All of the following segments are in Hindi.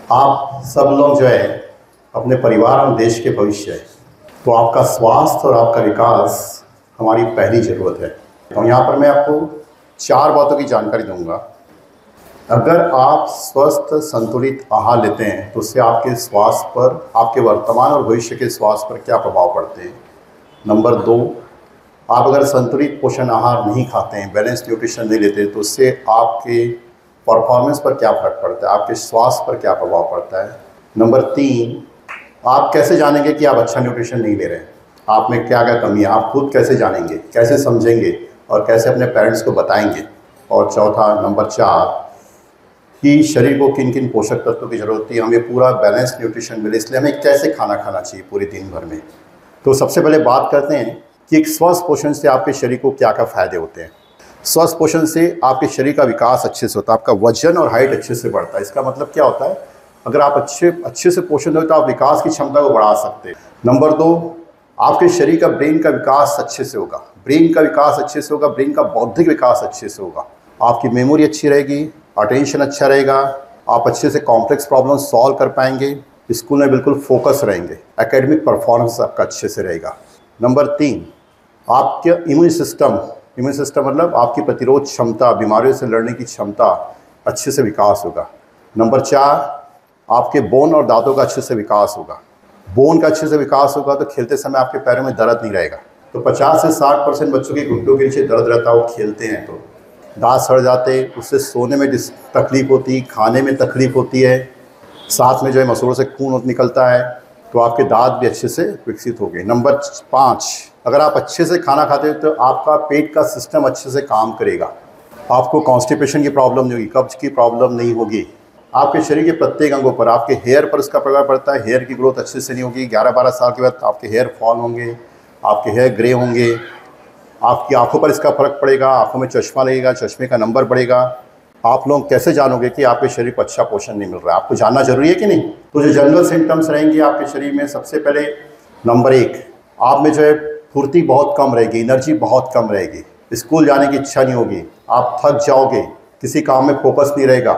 आप सब लोग जो है अपने परिवार और देश के भविष्य है, तो आपका स्वास्थ्य और आपका विकास हमारी पहली ज़रूरत है। तो यहाँ पर मैं आपको 4 बातों की जानकारी दूंगा। अगर आप स्वस्थ संतुलित आहार लेते हैं तो उससे आपके स्वास्थ्य पर, आपके वर्तमान और भविष्य के स्वास्थ्य पर क्या प्रभाव पड़ते हैं। नंबर 2, आप अगर संतुलित पोषण आहार नहीं खाते हैं, बैलेंस न्यूट्रिशन नहीं लेते, तो उससे आपके परफॉर्मेंस पर क्या फ़र्क पड़ता है, आपके स्वास्थ्य पर क्या प्रभाव पड़ता है। नंबर 3, आप कैसे जानेंगे कि आप अच्छा न्यूट्रिशन नहीं ले रहे हैं, आप में क्या क्या कमी है, आप खुद कैसे जानेंगे, कैसे समझेंगे और कैसे अपने पेरेंट्स को बताएंगे। और चौथा, नंबर 4, कि शरीर को किन किन पोषक तत्वों की ज़रूरत है, हमें पूरा बैलेंस न्यूट्रिशन मिले, इसलिए हमें कैसे खाना खाना चाहिए पूरे दिन भर में। तो सबसे पहले बात करते हैं कि एक स्वस्थ पोषण से आपके शरीर को क्या क्या फ़ायदे होते हैं। स्वस्थ पोषण से आपके शरीर का विकास अच्छे से होता है, आपका वजन और हाइट अच्छे से बढ़ता है। इसका मतलब क्या होता है, अगर आप अच्छे से पोषण हो तो आप विकास की क्षमता को बढ़ा सकते हैं। नंबर 2, आपके शरीर का ब्रेन का विकास अच्छे से होगा, ब्रेन का विकास अच्छे से होगा, ब्रेन का बौद्धिक विकास अच्छे से होगा, आपकी मेमोरी अच्छी रहेगी, अटेंशन अच्छा रहेगा, आप अच्छे से कॉम्प्लेक्स प्रॉब्लम सॉल्व कर पाएंगे, स्कूल में बिल्कुल फोकस रहेंगे, एकेडमिक परफॉर्मेंस आपका अच्छे से रहेगा। नंबर 3, आपके इम्यून सिस्टम मतलब आपकी प्रतिरोध क्षमता, बीमारियों से लड़ने की क्षमता अच्छे से विकास होगा। नंबर 4, आपके बोन और दांतों का अच्छे से विकास होगा। बोन का अच्छे से विकास होगा तो खेलते समय आपके पैरों में दर्द नहीं रहेगा। तो 50 से 60% बच्चों के घुटनों के नीचे दर्द रहता है, वो खेलते हैं तो दांत सड़ जाते, उससे सोने में तकलीफ होती, खाने में तकलीफ होती है, साथ में जो है मसूड़ों से खून निकलता है, तो आपके दांत भी अच्छे से विकसित हो गए। नंबर 5, अगर आप अच्छे से खाना खाते हो तो आपका पेट का सिस्टम अच्छे से काम करेगा, आपको कॉन्स्टिपेशन की प्रॉब्लम नहीं होगी, कब्ज की प्रॉब्लम नहीं होगी। आपके शरीर के प्रत्येक अंगों पर, आपके हेयर पर इसका प्रभाव पड़ता है, हेयर की ग्रोथ अच्छे से नहीं होगी। 11-12 साल के बाद आपके हेयर फॉल होंगे, आपके हेयर ग्रे होंगे, आपकी आंखों पर इसका फर्क पड़ेगा, आंखों में चश्मा लगेगा, चश्मे का नंबर बढ़ेगा। आप लोग कैसे जानोगे कि आपके शरीर को अच्छा पोषण नहीं मिल रहा है, आपको जानना जरूरी है कि नहीं। तो जो जनरल सिम्टम्स रहेंगे आपके शरीर में, सबसे पहले नंबर 1, आप में जो है फुर्ती बहुत कम रहेगी, एनर्जी बहुत कम रहेगी, स्कूल जाने की इच्छा नहीं होगी, आप थक जाओगे, किसी काम में फोकस नहीं रहेगा,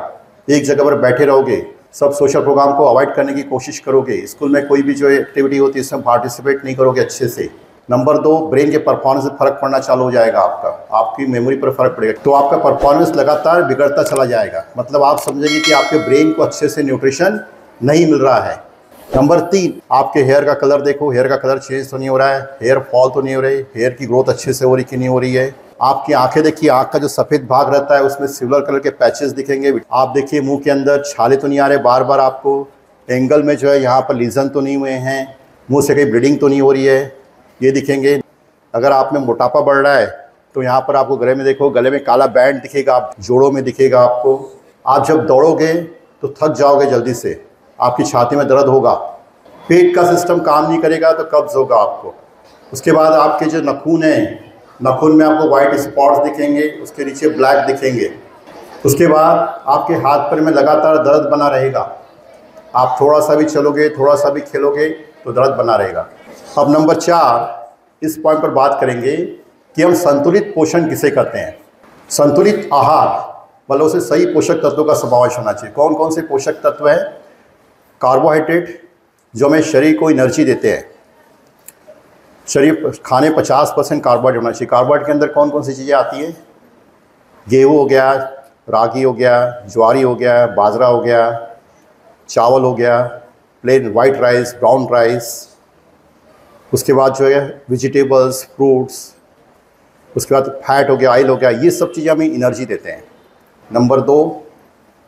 एक जगह पर बैठे रहोगे, सब सोशल प्रोग्राम को अवॉइड करने की कोशिश करोगे, स्कूल में कोई भी जो एक्टिविटी होती है इसमें पार्टिसिपेट नहीं करोगे अच्छे से। नंबर 2, ब्रेन के परफॉर्मेंस से फर्क पड़ना चालू हो जाएगा, आपकी मेमोरी पर फर्क पड़ेगा, तो आपका परफॉर्मेंस लगातार बिगड़ता चला जाएगा। मतलब आप समझेंगे कि आपके ब्रेन को अच्छे से न्यूट्रिशन नहीं मिल रहा है। नंबर 3, आपके हेयर का कलर देखो, हेयर का कलर चेंज तो नहीं हो रहा है, हेयर फॉल तो नहीं हो रही, हेयर की ग्रोथ अच्छे से हो रही कि नहीं हो रही है। आपकी आंखें देखिए, आंख का जो सफ़ेद भाग रहता है उसमें सिल्वर कलर के पैचेस दिखेंगे। आप देखिए मुंह के अंदर छाले तो नहीं आ रहे बार बार, आपको एंगल में जो है यहाँ पर लीजन तो नहीं हुए हैं, मुंह से कहीं ब्लीडिंग तो नहीं हो रही है, ये दिखेंगे। अगर आप में मोटापा बढ़ रहा है तो यहाँ पर आपको गले में देखो, गले में काला बैंड दिखेगा, जोड़ों में दिखेगा आपको। आप जब दौड़ोगे तो थक जाओगे जल्दी से, आपकी छाती में दर्द होगा, पेट का सिस्टम काम नहीं करेगा तो कब्ज होगा आपको। उसके बाद आपके जो नाखून हैं, नाखून में आपको वाइट स्पॉट्स दिखेंगे, उसके नीचे ब्लैक दिखेंगे। उसके बाद आपके हाथ पैर में लगातार दर्द बना रहेगा, आप थोड़ा सा भी चलोगे, थोड़ा सा भी खेलोगे तो दर्द बना रहेगा। अब नंबर 4, इस पॉइंट पर बात करेंगे कि हम संतुलित पोषण किसे कहते हैं। संतुलित आहार मतलब उसे सही पोषक तत्वों का समावेश होना चाहिए। कौन कौन से पोषक तत्व हैं? कार्बोहाइड्रेट जो हमें शरीर को एनर्जी देते हैं, शरीर खाने 50% कार्बोहाइड्रेट होना चाहिए। कार्बोहाइड्रेट के अंदर कौन कौन सी चीज़ें आती हैं? गेहूँ हो गया, रागी हो गया, ज्वारी हो गया, बाजरा हो गया, चावल हो गया, plain white rice, brown rice, उसके बाद जो है वेजिटेबल्स, फ्रूट्स, उसके बाद फैट हो गया, ऑयल हो गया, ये सब चीज़ें हमें एनर्जी देते हैं। नंबर 2,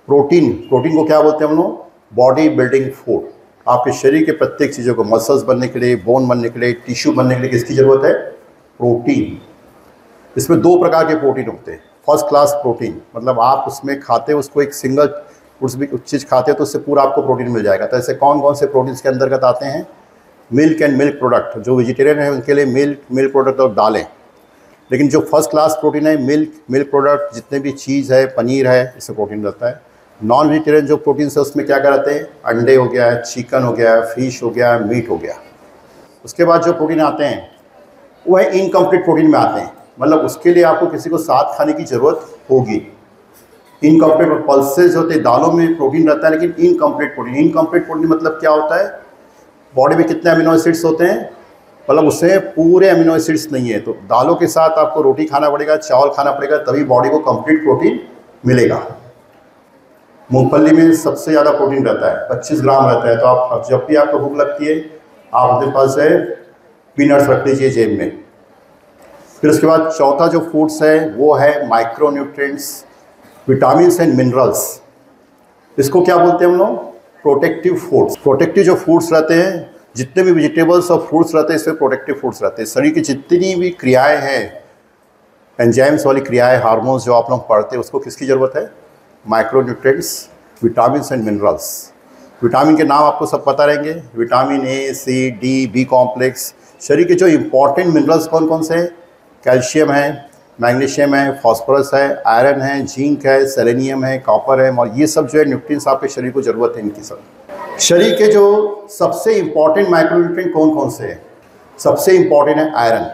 प्रोटीन को क्या बोलते हैं हम लोग? Body building food. आपके शरीर के प्रत्येक चीज़ों को, मसल्स बनने के लिए, बोन बनने के लिए, टिश्यू बनने के लिए किसकी ज़रूरत है? प्रोटीन। इसमें 2 प्रकार के प्रोटीन होते हैं। फर्स्ट क्लास प्रोटीन मतलब आप उसमें खाते हो उसको, एक सिंगल चीज़ खाते हो तो उससे पूरा आपको प्रोटीन मिल जाएगा। तो ऐसे कौन कौन से प्रोटीन के अंतर्गत आते हैं? मिल्क एंड मिल्क प्रोडक्ट, जो वेजिटेरियन है उनके लिए मिल्क प्रोडक्ट और दालें। लेकिन जो फर्स्ट क्लास प्रोटीन है, मिल्क प्रोडक्ट, जितने भी चीज़ है, पनीर है, इससे प्रोटीन रहता है। नॉन वेजिटेरियन जो प्रोटीन है उसमें क्या क्या रहते हैं? अंडे हो गया, चिकन हो गया, फिश हो गया, मीट हो गया। उसके बाद जो प्रोटीन आते हैं वो है इनकम्प्लीट प्रोटीन में आते हैं, मतलब उसके लिए आपको किसी को साथ खाने की ज़रूरत होगी। इनकम्प्लीट पल्सेज होते हैं, दालों में प्रोटीन रहता है लेकिन इनकम्प्लीट प्रोटीन। इनकम्प्लीट प्रोटीन मतलब क्या होता है, बॉडी में कितने अमीनो एसिड्स होते हैं, मतलब उससे पूरे अमीनो एसिड्स नहीं है। तो दालों के साथ आपको रोटी खाना पड़ेगा, चावल खाना पड़ेगा, तभी बॉडी को कंप्लीट प्रोटीन मिलेगा। मूंगफली में सबसे ज़्यादा प्रोटीन रहता है, 25 ग्राम रहता है। तो आप जब भी आपको भूख लगती है आप अपने पास है पीनट्स रख लीजिए जेब में। फिर उसके बाद चौथा जो फूड्स है वो है माइक्रोन्यूट्रिएंट्स, विटामिन्स एंड मिनरल्स। इसको क्या बोलते हैं हम लोग, प्रोटेक्टिव फूड्स। प्रोटेक्टिव जो फूड्स रहते हैं, जितने भी वेजिटेबल्स और फ्रूट्स रहते हैं इसमें प्रोटेक्टिव फूड्स रहते हैं। शरीर की जितनी भी क्रियाएं हैं, एंजाइम्स वाली क्रियाएं, हार्मोन्स जो आप लोग पढ़ते हैं, उसको किसकी ज़रूरत है, micronutrients, vitamins and minerals. Vitamin के नाम आपको सब पता रहेंगे, vitamin A, C, D, B complex. शरीर के जो इंपॉर्टेंट मिनरल्स कौन कौन से हैं, कैल्शियम है, मैग्नीशियम है, फास्फोरस है, आयरन है, जिंक है, सेलेनियम है, कॉपर है, और ये सब जो है न्यूट्रिएंट्स आपके शरीर को ज़रूरत है इनकी सब। शरीर के जो सबसे इंपॉर्टेंट माइक्रोन्यूट्रिएंट कौन कौन से हैं, सबसे इंपॉर्टेंट है आयरन,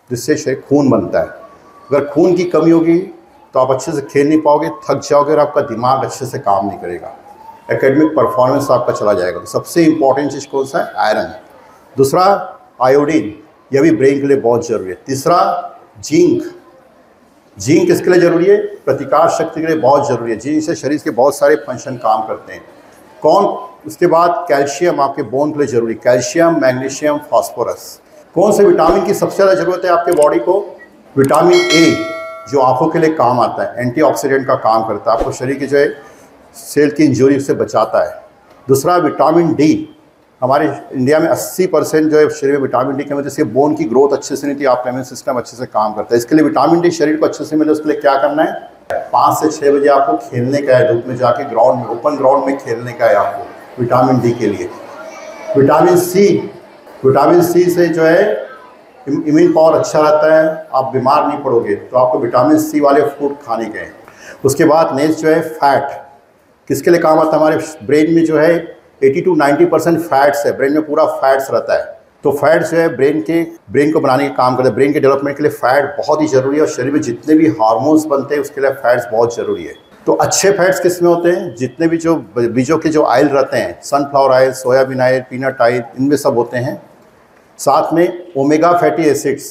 जिससे शरीर खून बनता है। अगर खून की कमी होगी तो आप अच्छे से खेल नहीं पाओगे, थक जाओगे और आपका दिमाग अच्छे से काम नहीं करेगा, एकेडमिक परफॉर्मेंस आपका चला जाएगा। तो सबसे इंपॉर्टेंट चीज़ कौन सा है, आयरन। दूसरा आयोडीन, यह भी ब्रेन के लिए बहुत ज़रूरी है। तीसरा जिंक, जिंक किसके लिए ज़रूरी है, प्रतिकार शक्ति के लिए बहुत ज़रूरी है। जिंक से शरीर के बहुत सारे फंक्शन काम करते हैं। कौन, उसके बाद कैल्शियम आपके बोन के लिए ज़रूरी, कैल्शियम, मैग्नीशियम, फास्फोरस। कौन से विटामिन की सबसे ज़्यादा ज़रूरत है आपके बॉडी को, विटामिन ए, जो आँखों के लिए काम आता है, एंटीऑक्सीडेंट का काम करता है, आपको शरीर की जो है सेल की इंजरी से बचाता है। दूसरा विटामिन डी, हमारे इंडिया में 80% जो है शरीर में विटामिन डी की वजह से बोन की ग्रोथ अच्छे से नहीं थी, आपका इम्यून सिस्टम अच्छे से काम करता है। इसके लिए विटामिन डी शरीर को अच्छे से मिले, उसके लिए क्या करना है, 5 से 6 बजे आपको खेलने का है, धूप में जाके ग्राउंड में, ओपन ग्राउंड में खेलने का है आपको विटामिन डी के लिए। विटामिन सी, विटामिन सी से जो है इम्यून पावर अच्छा रहता है, आप बीमार नहीं पड़ोगे, तो आपको विटामिन सी वाले फूड खाने के हैं। उसके बाद नेक्स्ट जो है फैट, किसके लिए काम आता है, हमारे ब्रेन में जो है 80 to 90% फैट्स है, ब्रेन में पूरा फैट्स रहता है। तो फैट्स जो है ब्रेन को बनाने का काम करता है, ब्रेन के डेवलपमेंट के लिए फैट बहुत ही ज़रूरी है। और शरीर में जितने भी हार्मोन्स बनते हैं उसके लिए फैट्स बहुत ज़रूरी है। तो अच्छे फैट्स किस में होते हैं, जितने भी जो बीजों के जो ऑयल रहते हैं, sunflower oil, soybean oil, peanut oil, इनमें सब होते हैं। साथ में ओमेगा फैटी एसिड्स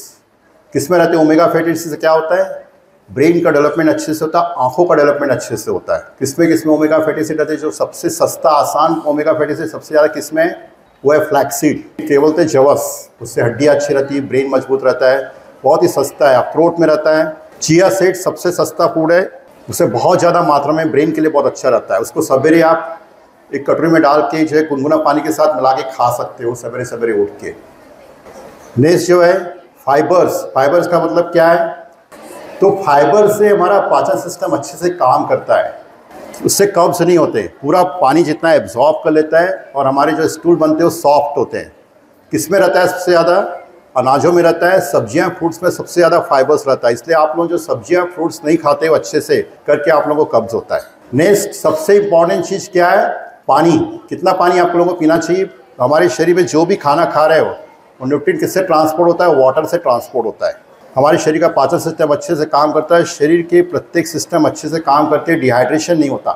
किस में रहते हैं, ओमेगा फैटी एसिड से क्या होता है, ब्रेन का डेवलपमेंट अच्छे से होता है, आंखों का डेवलपमेंट अच्छे से होता है। किसमें ओमेगा फैटी एसिड रहते हैं, जो सबसे सस्ता आसान ओमेगा फैटी एसिड सबसे ज़्यादा किसमें है, वो है फ्लैक्सीड। क्या बोलते हैं, जवस, उससे हड्डियाँ अच्छी रहती है, ब्रेन मजबूत रहता है, बहुत ही सस्ता है, अखरोट में रहता है। चिया सीड सबसे सस्ता फूड है, उससे बहुत ज़्यादा मात्रा में ब्रेन के लिए बहुत अच्छा रहता है। उसको सवेरे आप एक कटोरी में डाल के जो है गुनगुना पानी के साथ मिला के खा सकते हो सवेरे सवेरे उठ के। नेक्स्ट जो है फाइबर्स, फाइबर्स का मतलब क्या है, तो फाइबर से हमारा पाचन सिस्टम अच्छे से काम करता है, उससे कब्ज नहीं होते, पूरा पानी जितना एब्जॉर्ब कर लेता है और हमारे जो स्टूल बनते हैं वो सॉफ्ट होते हैं। किस में रहता है सबसे ज़्यादा, अनाजों में रहता है, सब्जियां फ्रूट्स में सबसे ज़्यादा फाइबर्स रहता है। इसलिए आप लोग जो सब्जियां फ्रूट्स नहीं खाते हो अच्छे से करके आप लोगों को कब्ज होता है। नेक्स्ट सबसे इंपॉर्टेंट चीज़ क्या है, पानी। कितना पानी आप लोगों को पीना चाहिए, हमारे शरीर में जो भी खाना खा रहे हो वो न्यूट्रिएंट किससे ट्रांसपोर्ट होता है, वाटर से ट्रांसपोर्ट होता है। हमारे शरीर का पाचन सिस्टम अच्छे से काम करता है, शरीर के प्रत्येक सिस्टम अच्छे से काम करते हैं, डिहाइड्रेशन नहीं होता।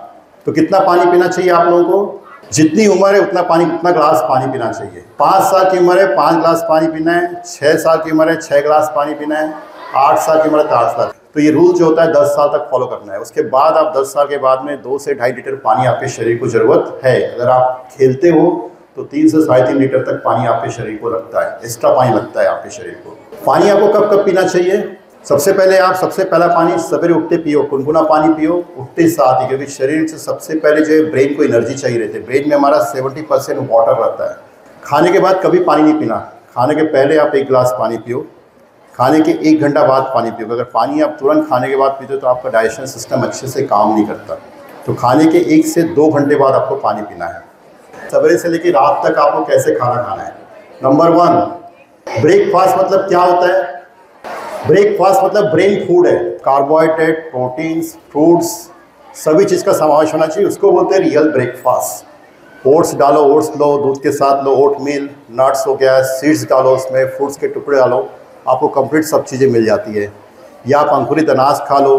तो कितना पानी पीना चाहिए आप लोगों को, जितनी उम्र है उतना पानी, उतना ग्लास पानी पीना चाहिए। 5 साल की उम्र है 5 ग्लास पानी पीना है, 6 साल की उम्र है 6 ग्लास पानी पीना है, 8 साल की उम्र है तो 8 ग्लास। तो ये रूल जो होता है 10 साल तक फॉलो करना है। उसके बाद आप 10 साल के बाद में 2 से 2.5 लीटर पानी आपके शरीर को ज़रूरत है। अगर आप खेलते हो तो 3 से 3.5 लीटर तक पानी आपके शरीर को लगता है, एक्स्ट्रा पानी लगता है आपके शरीर को। पानी आपको कब कब पीना चाहिए, सबसे पहला पानी सवेरे उठते पियो, गुनगुना पानी पियो उठते साथ ही, क्योंकि शरीर से सबसे पहले जो है ब्रेन को एनर्जी चाहिए रहती है। ब्रेन में हमारा 70% वाटर रहता है। खाने के बाद कभी पानी नहीं पीना, खाने के पहले आप 1 गिलास पानी पियो, खाने के 1 घंटा बाद पानी पियो। अगर पानी आप तुरंत खाने के बाद पीते हो तो आपका डाइजेशन सिस्टम अच्छे से काम नहीं करता। तो खाने के 1 से 2 घंटे बाद आपको पानी पीना है। सवेरे से लेकर रात तक आपको कैसे खाना खाना है। नंबर 1, ब्रेकफास्ट मतलब क्या होता है, ब्रेकफास्ट मतलब ब्रेन फूड है, कार्बोहाइड्रेट, प्रोटीन्स, फ्रूट्स, सभी चीज़ का समावेश होना चाहिए, उसको बोलते हैं रियल ब्रेकफास्ट। ओट्स डालो, ओट्स लो, दूध के साथ लो, ओट मील, नट्स हो गया, सीड्स डालो, उसमें फ्रूट्स के टुकड़े डालो, आपको कंप्लीट सब चीज़ें मिल जाती है। या आप अंकुरित अनाज खा लो,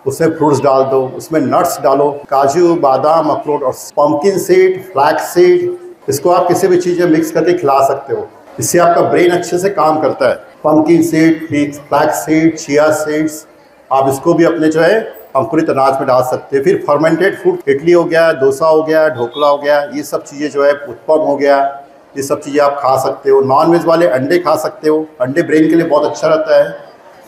उसमें फ्रूट्स डाल दो, उसमें नट्स डालो, काजू, बादाम, अखरोट और पंपकिन सीड, फ्लैक्स सीड, इसको आप किसी भी चीज़ में मिक्स करके खिला सकते हो। इससे आपका ब्रेन अच्छे से काम करता है। Pumpkin seed, flax seed, chia seeds, आप इसको भी अपने जो है अंकुरित अनाज में डाल सकते हैं। फिर फर्मेंटेड फूड, इडली हो गया, डोसा हो गया, ढोकला हो गया, ये सब चीज़ें जो है, उत्पम हो गया, ये सब चीज़ें आप खा सकते हो। नॉन वेज वाले अंडे खा सकते हो, अंडे ब्रेन के लिए बहुत अच्छा रहता है।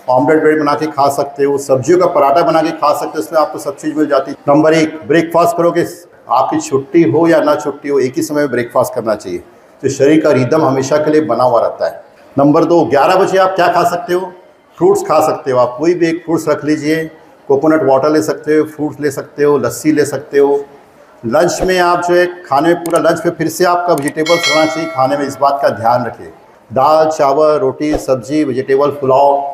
ऑमलेट ब्रेड बना के खा सकते हो, सब्जियों का पराठा बना के खा सकते हो, इसमें आपको सब चीज़ मिल जाती है। नंबर 1, ब्रेकफास्ट करोगे, आपकी छुट्टी हो या ना छुट्टी हो, एक ही समय में ब्रेकफास्ट करना चाहिए, तो शरीर का रिदम हमेशा के लिए बना हुआ रहता है। नंबर 2, 11 बजे आप क्या खा सकते हो? फ्रूट्स खा सकते हो। आप कोई भी एक फ्रूट्स रख लीजिए, कोकोनट वाटर ले सकते हो, फ्रूट्स ले सकते हो, लस्सी ले सकते हो। लंच में आप जो है खाने में, पूरा लंच में फिर से आपका वेजिटेबल्स होना चाहिए खाने में, इस बात का ध्यान रखिए। दाल, चावल, रोटी, सब्जी, वेजिटेबल पुलाव,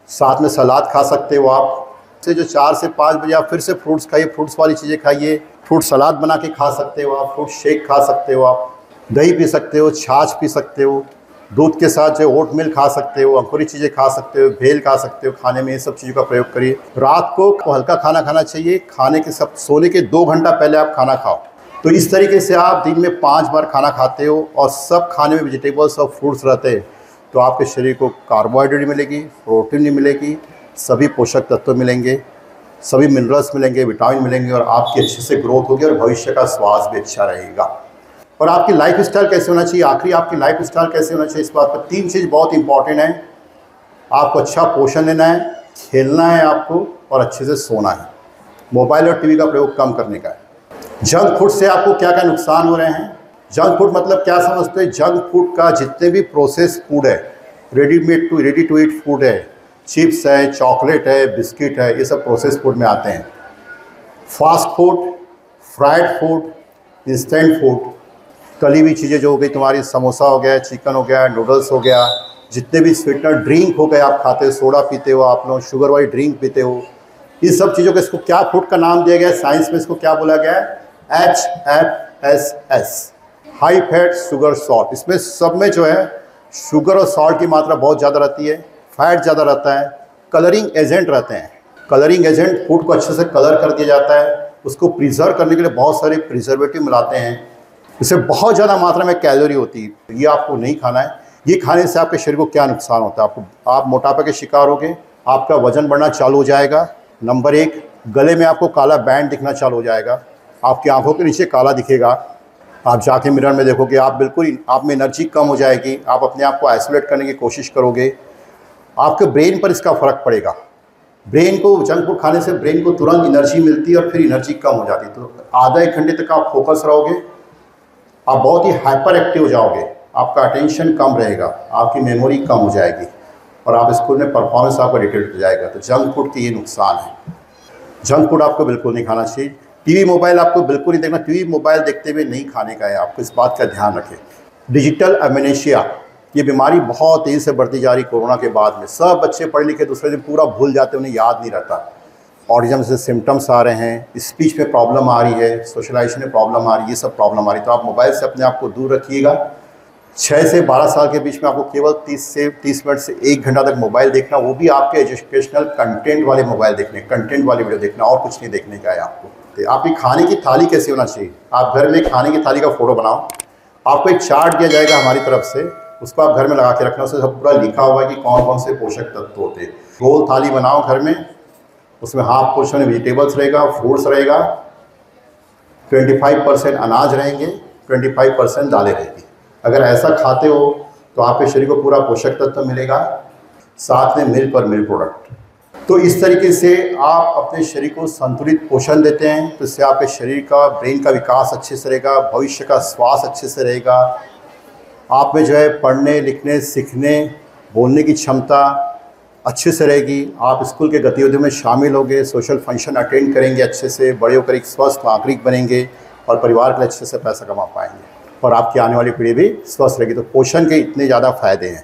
साथ में सलाद खा सकते हो आप। से जो 4 से 5 बजे आप फिर से फ्रूट्स खाइए, फ्रूट्स वाली चीज़ें खाइए। फ्रूट सलाद बना के खा सकते हो आप, फ्रूट शेक खा सकते हो आप, दही पी सकते हो, छाछ पी सकते हो, दूध के साथ जो ओट मिल खा सकते हो, अंकुरित चीज़ें खा सकते हो, भेल खा सकते हो। खाने में ये सब चीज़ों का प्रयोग करिए। रात को हल्का खाना खाना चाहिए, खाने के सोने के 2 घंटा पहले आप खाना खाओ। तो इस तरीके से आप दिन में 5 बार खाना खाते हो और सब खाने में वेजिटेबल्स और फ्रूट्स रहते हैं, तो आपके शरीर को कार्बोहाइड्रेट मिलेगी, प्रोटीन मिलेगी, सभी पोषक तत्व मिलेंगे, सभी मिनरल्स मिलेंगे, विटामिन मिलेंगे और आपकी अच्छे से ग्रोथ होगी और भविष्य का स्वास्थ्य भी अच्छा रहेगा। और आपकी लाइफ स्टाइल कैसे होना चाहिए, आखिरी आपकी लाइफ स्टाइल कैसे होना चाहिए, इस बात पर 3 चीज़ बहुत इंपॉर्टेंट है। आपको अच्छा पोषण लेना है, खेलना है आपको, और अच्छे से सोना है। मोबाइल और टीवी का प्रयोग कम करने का है। जंक फूड से आपको क्या क्या नुकसान हो रहे हैं? जंक फूड मतलब क्या समझते हैं? जंक फूड का जितने भी प्रोसेस फूड है, रेडी टू ईट फूड है, चिप्स है, चॉकलेट है, बिस्किट है, ये सब प्रोसेस फूड में आते हैं। Fast food, fried food, instant food, तली हुई चीज़ें जो हो गई तुम्हारी, समोसा हो गया, चिकन हो गया, नूडल्स हो गया, जितने भी स्वीटनर ड्रिंक हो गए आप खाते हो, सोडा पीते हो आप लोग, शुगर वाली ड्रिंक पीते हो, इन सब चीज़ों को, इसको क्या फूड का नाम दिया गया है साइंस में? इसको क्या बोला गया है? HFSS, high fat sugar salt. इसमें सब में जो है शुगर और सॉल्ट की मात्रा बहुत ज़्यादा रहती है, फैट ज़्यादा रहता है, कलरिंग एजेंट रहते हैं। कलरिंग एजेंट, फूड को अच्छे से कलर कर दिया जाता है, उसको प्रिजर्व करने के लिए बहुत सारे प्रिजर्वेटिव मिलाते हैं, इससे बहुत ज़्यादा मात्रा में कैलोरी होती है। ये आपको नहीं खाना है। ये खाने से आपके शरीर को क्या नुकसान होता है? आप मोटापे के शिकार होगे, आपका वजन बढ़ना चालू हो जाएगा। नंबर 1, गले में आपको काला बैंड दिखना चालू हो जाएगा, आपकी आंखों के नीचे काला दिखेगा, आप जाके मिरर में देखोगे, आप बिल्कुल, आप में एनर्जी कम हो जाएगी, आप अपने आप को आइसोलेट करने की कोशिश करोगे, आपके ब्रेन पर इसका फ़र्क पड़ेगा। ब्रेन को, जंक फूड खाने से ब्रेन को तुरंत एनर्जी मिलती है और फिर एनर्जी कम हो जाती है, तो आधा 1 घंटे तक आप फोकस रहोगे, आप बहुत ही हाइपर एक्टिव हो जाओगे, आपका अटेंशन कम रहेगा, आपकी मेमोरी कम हो जाएगी और आप स्कूल में परफॉर्मेंस आपका डिटेक्ट हो जाएगा। तो जंक फूड के ये नुकसान है। जंक फूड आपको बिल्कुल नहीं खाना चाहिए। टीवी मोबाइल आपको बिल्कुल नहीं देखना, टीवी मोबाइल देखते हुए नहीं खाने का है, आपको इस बात का ध्यान रखें। डिजिटल अमेनेशिया, ये बीमारी बहुत तेज़ी से बढ़ती जा रही कोरोना के बाद में। सब बच्चे पढ़े लिखे दूसरे दिन पूरा भूल जाते, उन्हें याद नहीं रहता। ऑटिज्म से सिम्टम्स आ रहे हैं, स्पीच में प्रॉब्लम आ रही है, सोशलाइजेशन में प्रॉब्लम आ रही है, ये सब प्रॉब्लम आ रही है। तो आप मोबाइल से अपने आप को दूर रखिएगा। 6 से 12 साल के बीच में आपको केवल 30 मिनट से 1 घंटा तक मोबाइल देखना, वो भी आपके एजुकेशनल कंटेंट वाले मोबाइल देखने, कंटेंट वाली वीडियो देखना, और कुछ नहीं देखने का है आपको। तो आपकी खाने की थाली कैसी होना चाहिए? आप घर में खाने की थाली का फ़ोटो बनाओ, आपको एक चार्ट दिया जाएगा हमारी तरफ से, उसको आप घर में लगा के रखना, उसमें सब पूरा लिखा हुआ है कि कौन कौन से पोषक तत्व होते हैं। गोल थाली बनाओ घर में, उसमें हाफ पोर्शन में वेजिटेबल्स रहेगा, फ्रूट्स रहेगा, 25% अनाज रहेंगे, 25% दालें रहेगी। अगर ऐसा खाते हो तो आपके शरीर को पूरा पोषक तत्व मिलेगा, साथ में मिल्क और मिल्क प्रोडक्ट। तो इस तरीके से आप अपने शरीर को संतुलित पोषण देते हैं, तो इससे आपके शरीर का, ब्रेन का विकास अच्छे से रहेगा, भविष्य का स्वास्थ्य अच्छे से रहेगा, आप में जो है पढ़ने, लिखने, सीखने, बोलने की क्षमता अच्छे से रहेगी, आप स्कूल के गतिविधियों में शामिल होंगे, सोशल फंक्शन अटेंड करेंगे अच्छे से, बड़े होकर एक स्वस्थ नागरिक बनेंगे और परिवार के लिए अच्छे से पैसा कमा पाएंगे और आपकी आने वाली पीढ़ी भी स्वस्थ रहेगी। तो पोषण के इतने ज़्यादा फ़ायदे हैं।